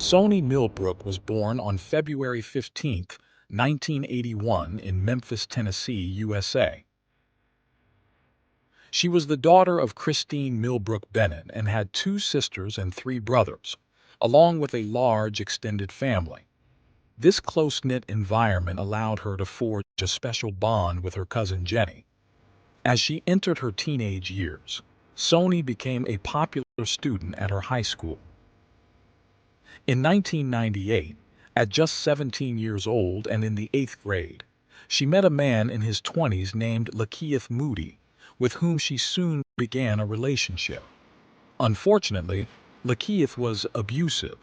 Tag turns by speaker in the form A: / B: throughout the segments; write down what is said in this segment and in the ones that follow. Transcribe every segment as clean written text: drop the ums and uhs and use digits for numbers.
A: Sony Millbrook was born on February 15, 1981 in Memphis, Tennessee, USA. She was the daughter of Christine Millbrook Bennett and had two sisters and three brothers, along with a large extended family. This close-knit environment allowed her to forge a special bond with her cousin Jenny. As she entered her teenage years, Sony became a popular student at her high school. In 1998, at just 17 years old and in the 8th grade, she met a man in his 20s named Lakeith Moody, with whom she soon began a relationship. Unfortunately, Lakeith was abusive,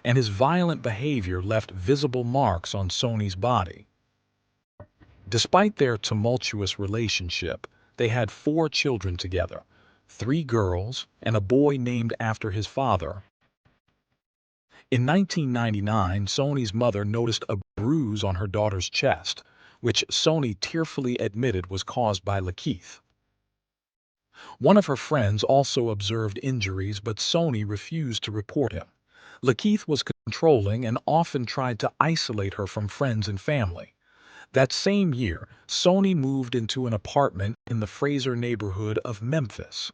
A: and his violent behavior left visible marks on Sony's body. Despite their tumultuous relationship, they had 4 children together, 3 girls and a boy named after his father. In 1999, Sony's mother noticed a bruise on her daughter's chest, which Sony tearfully admitted was caused by Lakeith. One of her friends also observed injuries, but Sony refused to report him. Lakeith was controlling and often tried to isolate her from friends and family. That same year, Sony moved into an apartment in the Fraser neighborhood of Memphis.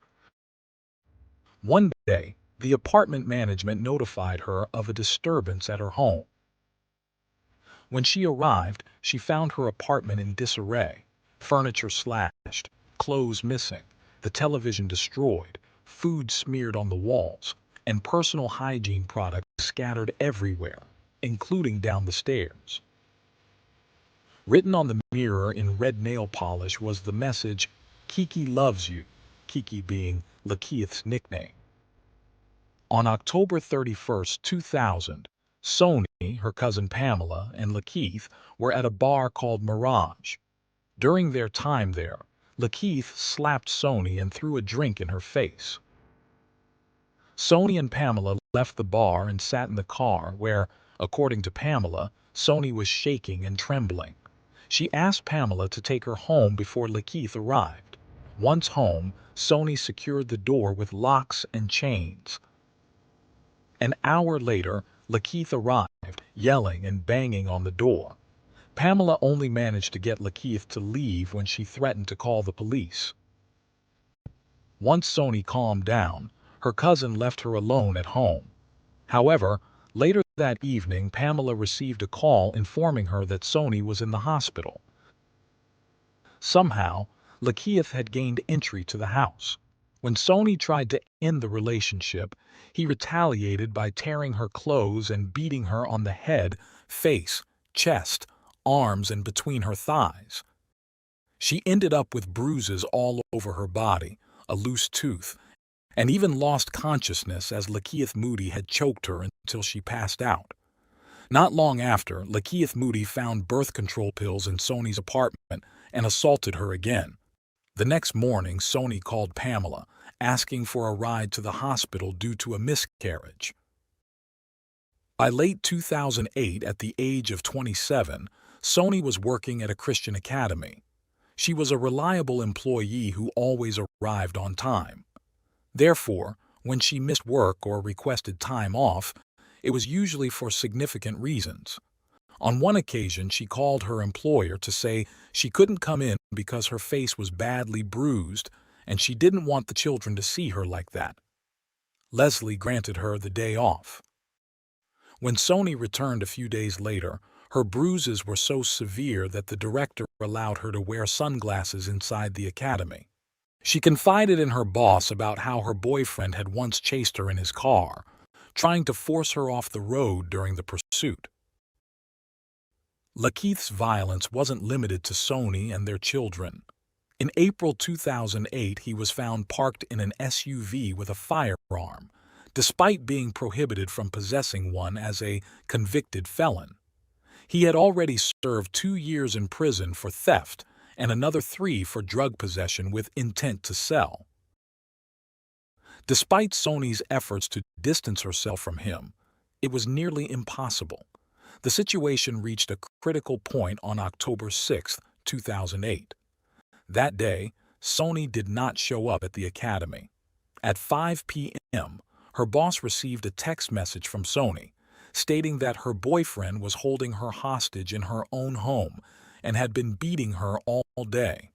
A: One day, the apartment management notified her of a disturbance at her home. When she arrived, she found her apartment in disarray, furniture slashed, clothes missing, the television destroyed, food smeared on the walls, and personal hygiene products scattered everywhere, including down the stairs. Written on the mirror in red nail polish was the message, "Kiki loves you," Kiki being Lakeith's nickname. On October 31, 2000, Sony, her cousin Pamela, and Lakeith were at a bar called Mirage. During their time there, Lakeith slapped Sony and threw a drink in her face. Sony and Pamela left the bar and sat in the car where, according to Pamela, Sony was shaking and trembling. She asked Pamela to take her home before Lakeith arrived. Once home, Sony secured the door with locks and chains. An hour later, Lakeith arrived, yelling and banging on the door. Pamela only managed to get Lakeith to leave when she threatened to call the police. Once Sony calmed down, her cousin left her alone at home. However, later that evening, Pamela received a call informing her that Sony was in the hospital. Somehow, Lakeith had gained entry to the house. When Sony tried to end the relationship, he retaliated by tearing her clothes and beating her on the head, face, chest, arms, and between her thighs. She ended up with bruises all over her body, a loose tooth, and even lost consciousness as Lakeith Moody had choked her until she passed out. Not long after, Lakeith Moody found birth control pills in Sony's apartment and assaulted her again. The next morning, Sony called Pamela, asking for a ride to the hospital due to a miscarriage. By late 2008, at the age of 27, Sony was working at a Christian academy. She was a reliable employee who always arrived on time. Therefore, when she missed work or requested time off, it was usually for significant reasons. On one occasion, she called her employer to say she couldn't come in because her face was badly bruised and she didn't want the children to see her like that. Leslie granted her the day off. When Sony returned a few days later, her bruises were so severe that the director allowed her to wear sunglasses inside the academy. She confided in her boss about how her boyfriend had once chased her in his car, trying to force her off the road during the pursuit. Lakeith's violence wasn't limited to Sony and their children. In April 2008, he was found parked in an SUV with a firearm, despite being prohibited from possessing one as a convicted felon. He had already served 2 years in prison for theft and another 3 for drug possession with intent to sell. Despite Sony's efforts to distance herself from him, it was nearly impossible. The situation reached a critical point on October 6, 2008. That day, Sony did not show up at the academy. At 5 p.m., her boss received a text message from Sony stating that her boyfriend was holding her hostage in her own home and had been beating her all day.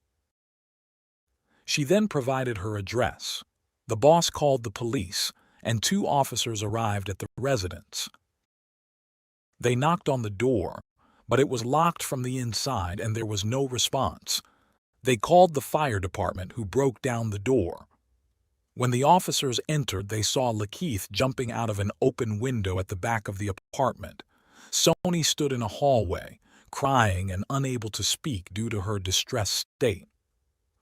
A: She then provided her address. The boss called the police, and 2 officers arrived at the residence. They knocked on the door, but it was locked from the inside and there was no response. They called the fire department, who broke down the door. When the officers entered, they saw Lakeith jumping out of an open window at the back of the apartment. Sony stood in a hallway, crying and unable to speak due to her distressed state.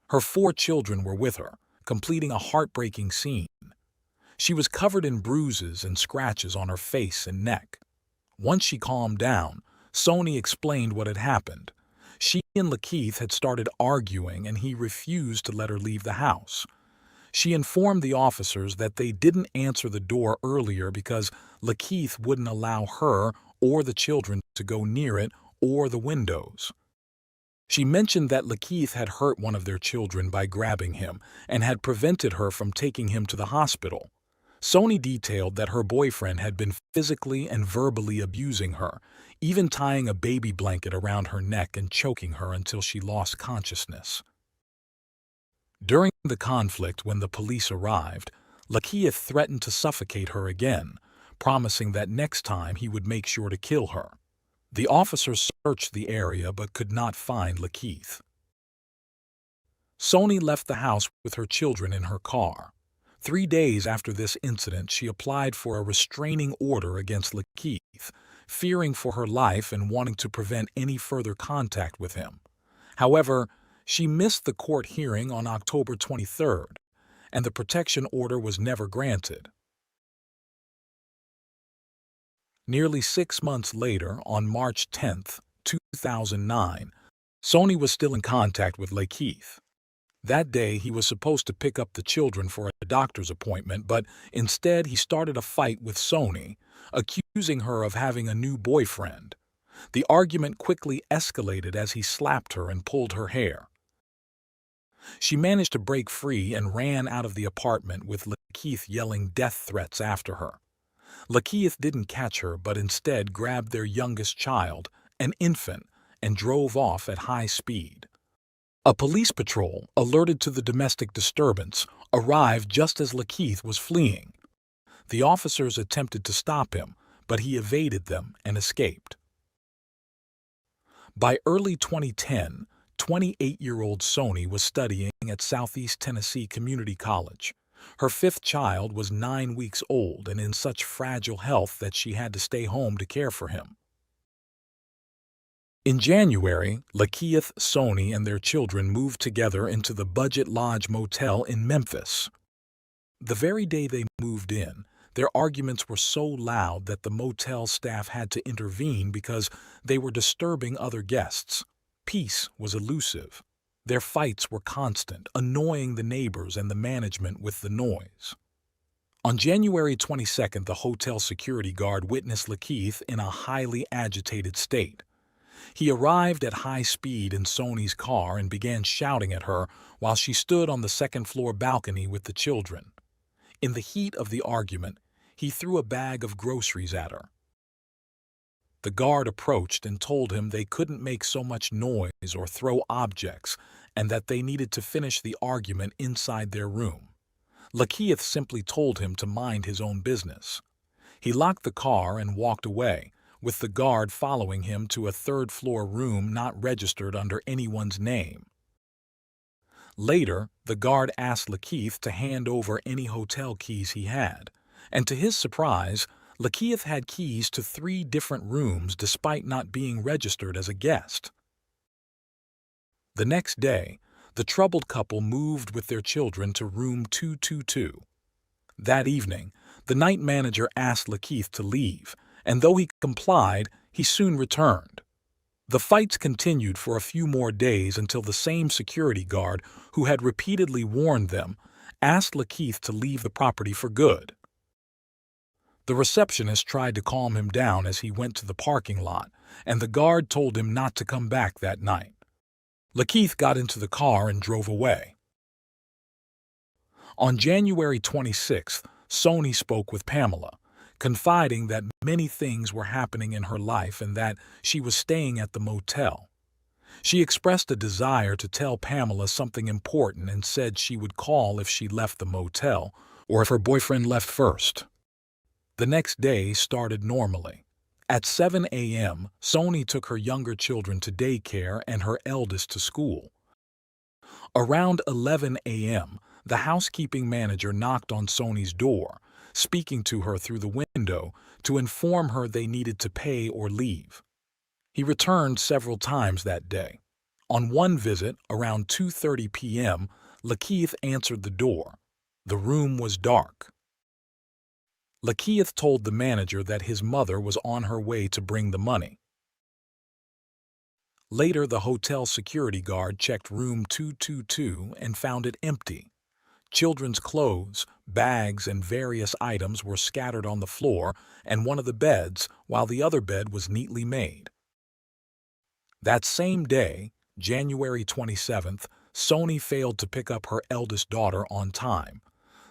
A: Her 4 children were with her, completing a heartbreaking scene. She was covered in bruises and scratches on her face and neck. Once she calmed down, Sony explained what had happened. She and Lakeith had started arguing and he refused to let her leave the house. She informed the officers that they didn't answer the door earlier because Lakeith wouldn't allow her or the children to go near it or the windows. She mentioned that Lakeith had hurt one of their children by grabbing him and had prevented her from taking him to the hospital. Sony detailed that her boyfriend had been physically and verbally abusing her, even tying a baby blanket around her neck and choking her until she lost consciousness. During the conflict, when the police arrived, Lakeith threatened to suffocate her again, promising that next time he would make sure to kill her. The officers searched the area but could not find Lakeith. Sony left the house with her children in her car. 3 days after this incident, she applied for a restraining order against Lakeith, fearing for her life and wanting to prevent any further contact with him. However, she missed the court hearing on October 23rd, and the protection order was never granted. Nearly 6 months later, on March 10, 2009, Sony was still in contact with Lakeith. That day, he was supposed to pick up the children for a doctor's appointment, but instead he started a fight with Sony, accusing her of having a new boyfriend. The argument quickly escalated as he slapped her and pulled her hair. She managed to break free and ran out of the apartment with Lakeith yelling death threats after her. Lakeith didn't catch her but instead grabbed their youngest child, an infant, and drove off at high speed. A police patrol, alerted to the domestic disturbance, arrived just as Lakeith was fleeing. The officers attempted to stop him, but he evaded them and escaped. By early 2010, 28-year-old Sony was studying at Southeast Tennessee Community College. Her 5th child was 9 weeks old and in such fragile health that she had to stay home to care for him. In January, Lakeith, Sony, and their children moved together into the Budget Lodge Motel in Memphis. The very day they moved in, their arguments were so loud that the motel staff had to intervene because they were disturbing other guests. Peace was elusive. Their fights were constant, annoying the neighbors and the management with the noise. On January 22nd, the hotel security guard witnessed Lakeith in a highly agitated state. He arrived at high speed in Sony's car and began shouting at her while she stood on the second-floor balcony with the children. In the heat of the argument, he threw a bag of groceries at her. The guard approached and told him they couldn't make so much noise or throw objects and that they needed to finish the argument inside their room. Lakeith simply told him to mind his own business. He locked the car and walked away, with the guard following him to a third-floor room not registered under anyone's name. Later, the guard asked Lakeith to hand over any hotel keys he had, and to his surprise, Lakeith had keys to 3 different rooms despite not being registered as a guest. The next day, the troubled couple moved with their children to room 222. That evening, the night manager asked Lakeith to leave, and though he complied, he soon returned. The fights continued for a few more days until the same security guard, who had repeatedly warned them, asked Lakeith to leave the property for good. The receptionist tried to calm him down as he went to the parking lot, and the guard told him not to come back that night. Lakeith got into the car and drove away. On January 26th, Sony spoke with Pamela, confiding that many things were happening in her life and that she was staying at the motel. She expressed a desire to tell Pamela something important and said she would call if she left the motel or if her boyfriend left first. The next day started normally. At 7 a.m., Sony took her younger children to daycare and her eldest to school. Around 11 a.m., the housekeeping manager knocked on Sony's door, speaking to her through the window to inform her they needed to pay or leave. He returned several times that day. On one visit, around 2:30 p.m., Lakeith answered the door. The room was dark. Lakeith told the manager that his mother was on her way to bring the money. Later, the hotel security guard checked room 222 and found it empty. Children's clothes, bags, and various items were scattered on the floor and one of the beds, while the other bed was neatly made. That same day, January 27th, Sony failed to pick up her eldest daughter on time.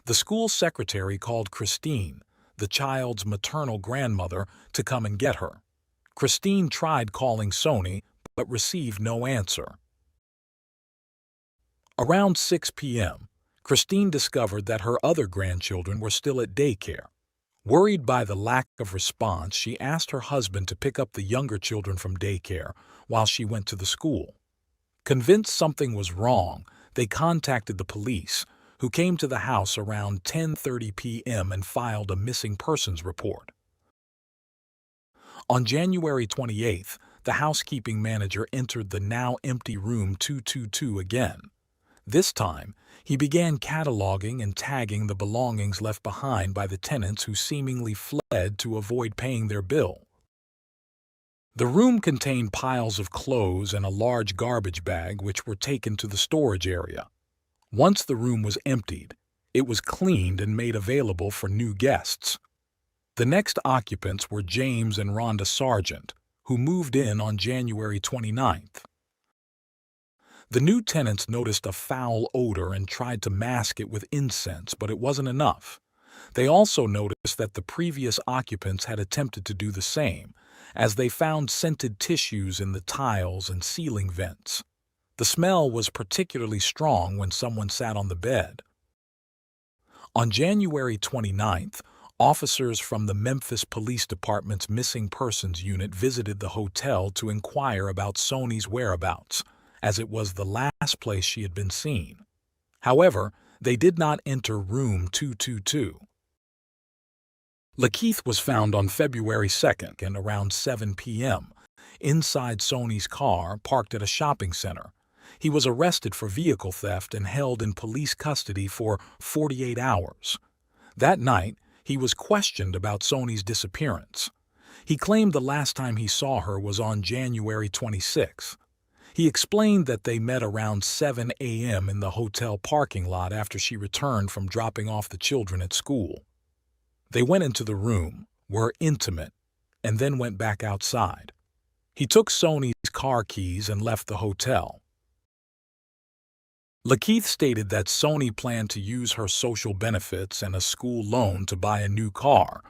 A: The school secretary called Christine, the child's maternal grandmother, to come and get her. Christine tried calling Sony, but received no answer. Around 6 p.m., Christine discovered that her other grandchildren were still at daycare. Worried by the lack of response, she asked her husband to pick up the younger children from daycare while she went to the school. Convinced something was wrong, they contacted the police, who came to the house around 10:30 p.m. and filed a missing persons report. On January 28th, the housekeeping manager entered the now empty room 222 again. This time, he began cataloging and tagging the belongings left behind by the tenants who seemingly fled to avoid paying their bill. The room contained piles of clothes and a large garbage bag which were taken to the storage area. Once the room was emptied, it was cleaned and made available for new guests. The next occupants were James and Rhonda Sargent, who moved in on January 29th. The new tenants noticed a foul odor and tried to mask it with incense, but it wasn't enough. They also noticed that the previous occupants had attempted to do the same, as they found scented tissues in the tiles and ceiling vents. The smell was particularly strong when someone sat on the bed. On January 29th, officers from the Memphis Police Department's Missing Persons Unit visited the hotel to inquire about Sony's whereabouts, as it was the last place she had been seen. However, they did not enter room 222. Lakeith was found on February 2nd and around 7 p.m. inside Sony's car parked at a shopping center. He was arrested for vehicle theft and held in police custody for 48 hours. That night, he was questioned about Sony's disappearance. He claimed the last time he saw her was on January 26th. He explained that they met around 7 a.m. in the hotel parking lot after she returned from dropping off the children at school. They went into the room, were intimate, and then went back outside. He took Sony's car keys and left the hotel. Lakeith stated that Sony planned to use her social benefits and a school loan to buy a new car,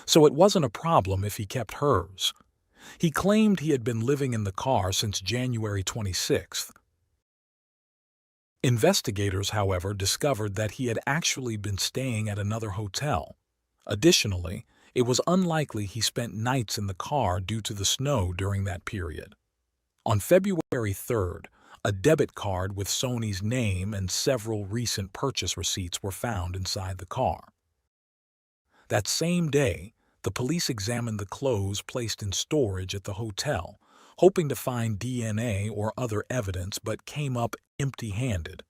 A: so it wasn't a problem if he kept hers. He claimed he had been living in the car since January 26th. Investigators, however, discovered that he had actually been staying at another hotel. Additionally, it was unlikely he spent nights in the car due to the snow during that period. On February 3rd, a debit card with Sony's name and several recent purchase receipts were found inside the car. That same day, the police examined the clothes placed in storage at the hotel, hoping to find DNA or other evidence, but came up empty-handed.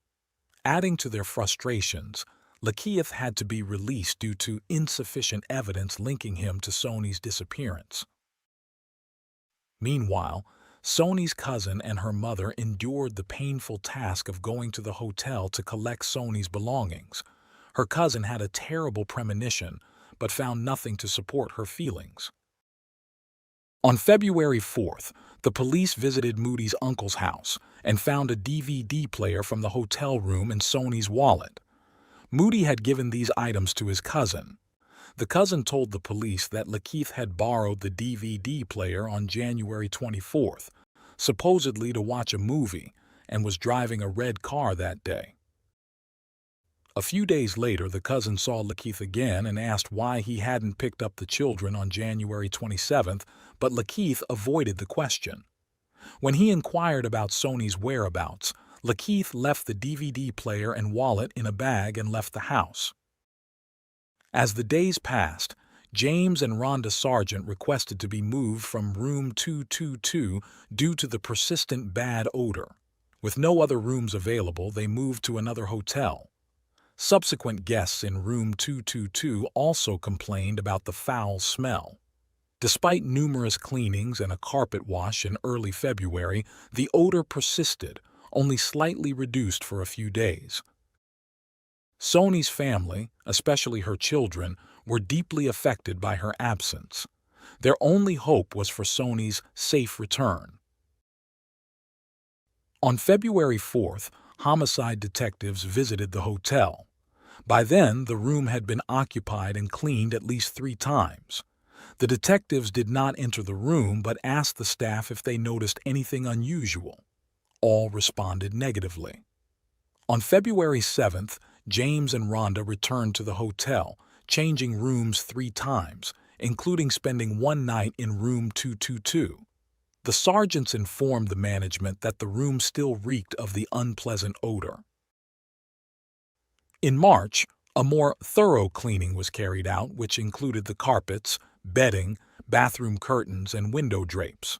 A: Adding to their frustrations, Lakeith had to be released due to insufficient evidence linking him to Sony's disappearance. Meanwhile, Sony's cousin and her mother endured the painful task of going to the hotel to collect Sony's belongings. Her cousin had a terrible premonition, but found nothing to support her feelings. On February 4th, the police visited Moody's uncle's house and found a DVD player from the hotel room in Sony's wallet. Moody had given these items to his cousin. The cousin told the police that Lakeith had borrowed the DVD player on January 24th, supposedly to watch a movie, and was driving a red car that day. A few days later, the cousin saw Lakeith again and asked why he hadn't picked up the children on January 27th, but Lakeith avoided the question. When he inquired about Soni's whereabouts, Lakeith left the DVD player and wallet in a bag and left the house. As the days passed, James and Rhonda Sargent requested to be moved from room 222 due to the persistent bad odor. With no other rooms available, they moved to another hotel. Subsequent guests in room 222 also complained about the foul smell. Despite numerous cleanings and a carpet wash in early February, the odor persisted, only slightly reduced for a few days. Soni's family, especially her children, were deeply affected by her absence. Their only hope was for Soni's safe return. On February 4th, homicide detectives visited the hotel. By then, the room had been occupied and cleaned at least 3 times. The detectives did not enter the room but asked the staff if they noticed anything unusual. All responded negatively. On February 7th, James and Rhonda returned to the hotel, changing rooms 3 times, including spending one night in room 222. The sergeants informed the management that the room still reeked of the unpleasant odor. In March, a more thorough cleaning was carried out, which included the carpets, bedding, bathroom curtains, and window drapes.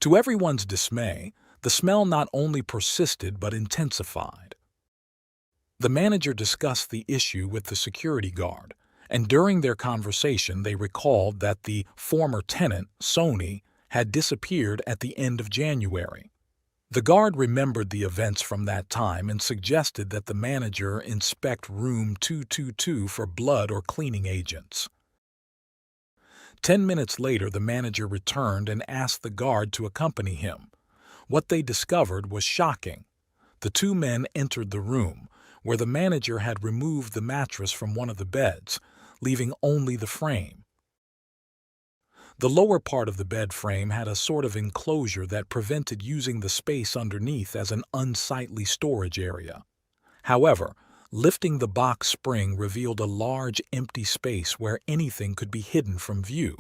A: To everyone's dismay, the smell not only persisted but intensified. The manager discussed the issue with the security guard, and during their conversation they recalled that the former tenant, Soni, had disappeared at the end of January. The guard remembered the events from that time and suggested that the manager inspect room 222 for blood or cleaning agents. 10 minutes later, the manager returned and asked the guard to accompany him. What they discovered was shocking. The 2 men entered the room, where the manager had removed the mattress from one of the beds, leaving only the frame. The lower part of the bed frame had a sort of enclosure that prevented using the space underneath as an unsightly storage area. However, lifting the box spring revealed a large empty space where anything could be hidden from view.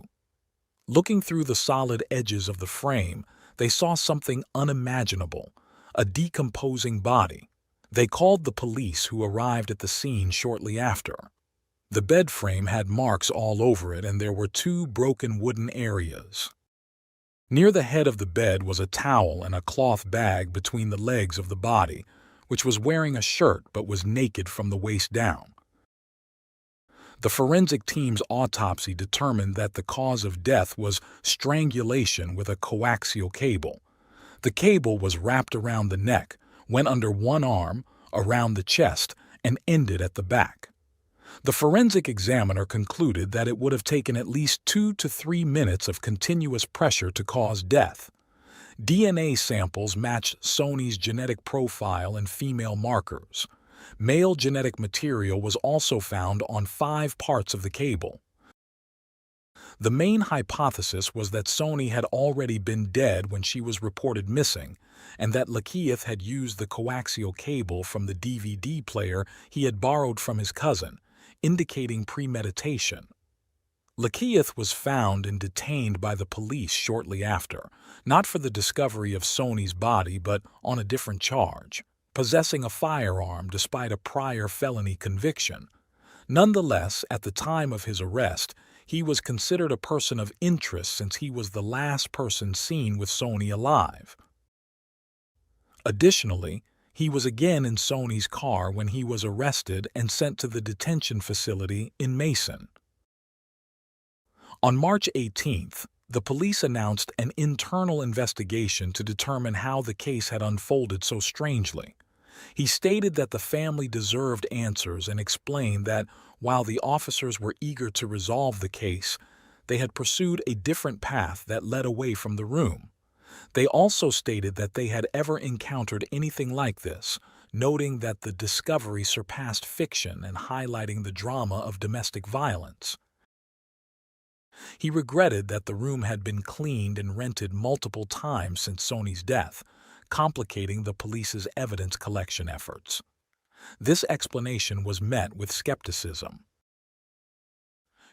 A: Looking through the solid edges of the frame, they saw something unimaginable, a decomposing body. They called the police, who arrived at the scene shortly after. The bed frame had marks all over it, and there were 2 broken wooden areas. Near the head of the bed was a towel and a cloth bag between the legs of the body, which was wearing a shirt but was naked from the waist down. The forensic team's autopsy determined that the cause of death was strangulation with a coaxial cable. The cable was wrapped around the neck, went under one arm, around the chest, and ended at the back. The forensic examiner concluded that it would have taken at least 2 to 3 minutes of continuous pressure to cause death. DNA samples matched Soni's genetic profile and female markers. Male genetic material was also found on 5 parts of the cable. The main hypothesis was that Soni had already been dead when she was reported missing, and that Lakeith had used the coaxial cable from the DVD player he had borrowed from his cousin, indicating premeditation. Lakeith was found and detained by the police shortly after, not for the discovery of Soni's body but on a different charge, possessing a firearm despite a prior felony conviction. Nonetheless, at the time of his arrest, he was considered a person of interest since he was the last person seen with Soni alive. Additionally, he was again in Soni's car when he was arrested and sent to the detention facility in Mason. On March 18th, the police announced an internal investigation to determine how the case had unfolded so strangely. He stated that the family deserved answers and explained that, while the officers were eager to resolve the case, they had pursued a different path that led away from the room. They also stated that they had ever encountered anything like this, noting that the discovery surpassed fiction and highlighting the drama of domestic violence. He regretted that the room had been cleaned and rented multiple times since Sony's death, complicating the police's evidence collection efforts. This explanation was met with skepticism.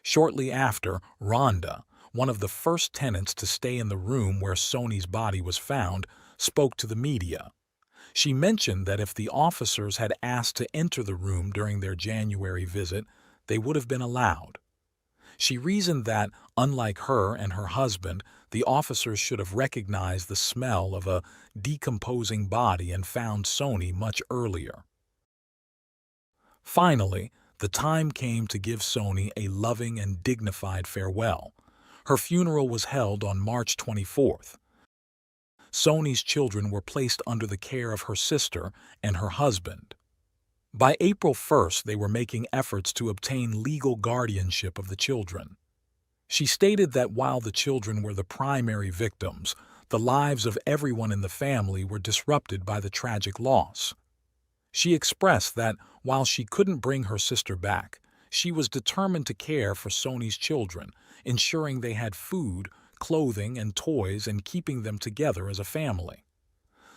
A: Shortly after, Rhonda, one of the first tenants to stay in the room where Sony's body was found, spoke to the media. She mentioned that if the officers had asked to enter the room during their January visit, they would have been allowed. She reasoned that, unlike her and her husband, the officers should have recognized the smell of a decomposing body and found Sony much earlier. Finally, the time came to give Sony a loving and dignified farewell. Her funeral was held on March 24th. Sony's children were placed under the care of her sister and her husband. By April 1st, they were making efforts to obtain legal guardianship of the children. She stated that while the children were the primary victims, the lives of everyone in the family were disrupted by the tragic loss. She expressed that while she couldn't bring her sister back, she was determined to care for Sony's children, ensuring they had food, clothing, and toys and keeping them together as a family.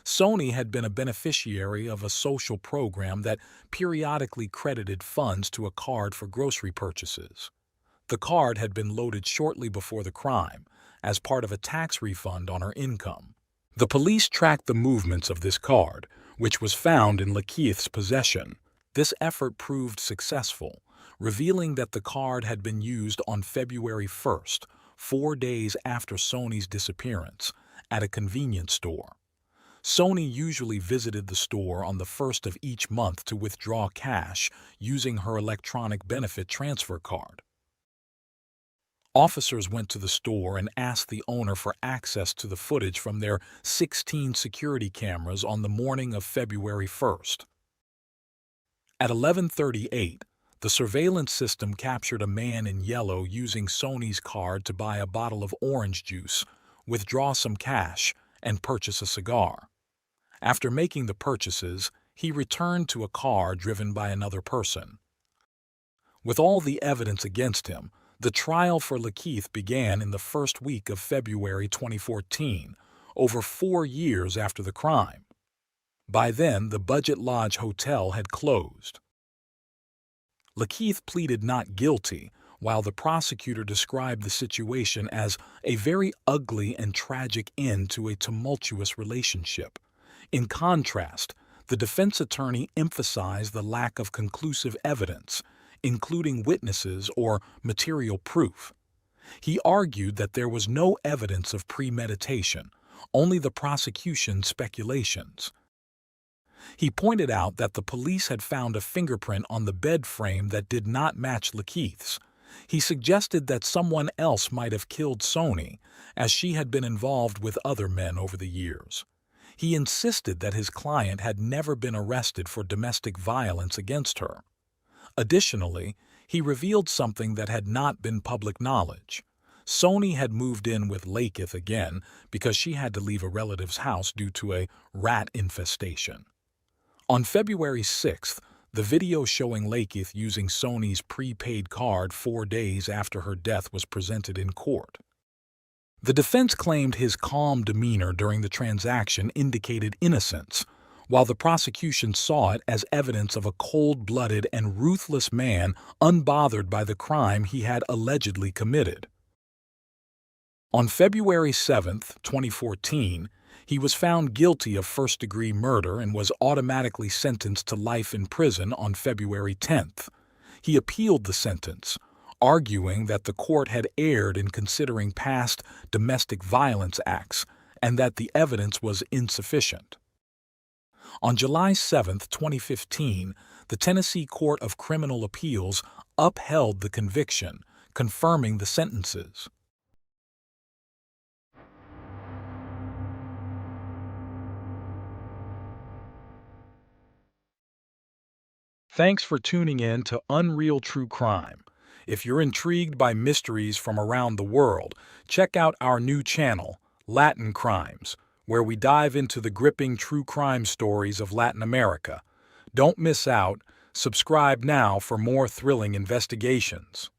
A: Sony had been a beneficiary of a social program that periodically credited funds to a card for grocery purchases. The card had been loaded shortly before the crime, as part of a tax refund on her income. The police tracked the movements of this card, which was found in Lakeith's possession. This effort proved successful, revealing that the card had been used on February 1st, 4 days after Sony's disappearance, at a convenience store. Sony usually visited the store on the 1st of each month to withdraw cash using her electronic benefit transfer card. Officers went to the store and asked the owner for access to the footage from their 16 security cameras on the morning of February 1st. At 11:38, the surveillance system captured a man in yellow using Sony's card to buy a bottle of orange juice, withdraw some cash, and purchase a cigar. After making the purchases, he returned to a car driven by another person. With all the evidence against him, the trial for Lakeith began in the first week of February 2014, over 4 years after the crime. By then, the Budget Lodge Hotel had closed. Lakeith pleaded not guilty, while the prosecutor described the situation as a very ugly and tragic end to a tumultuous relationship. In contrast, the defense attorney emphasized the lack of conclusive evidence, including witnesses or material proof. He argued that there was no evidence of premeditation, only the prosecution's speculations. He pointed out that the police had found a fingerprint on the bed frame that did not match Lakeith's. He suggested that someone else might have killed Sony, as she had been involved with other men over the years. He insisted that his client had never been arrested for domestic violence against her. Additionally, he revealed something that had not been public knowledge. Sony had moved in with Lakeith again because she had to leave a relative's house due to a rat infestation. On February 6th, the video showing Lakeith using Sony's prepaid card 4 days after her death was presented in court. The defense claimed his calm demeanor during the transaction indicated innocence, while the prosecution saw it as evidence of a cold-blooded and ruthless man unbothered by the crime he had allegedly committed. On February 7, 2014, he was found guilty of first-degree murder and was automatically sentenced to life in prison on February 10th. He appealed the sentence, arguing that the court had erred in considering past domestic violence acts and that the evidence was insufficient. On July 7, 2015, the Tennessee Court of Criminal Appeals upheld the conviction, confirming the sentences. Thanks for tuning in to Unreal True Crime. If you're intrigued by mysteries from around the world, check out our new channel, Latin Crimes, where we dive into the gripping true crime stories of Latin America. Don't miss out. Subscribe now for more thrilling investigations.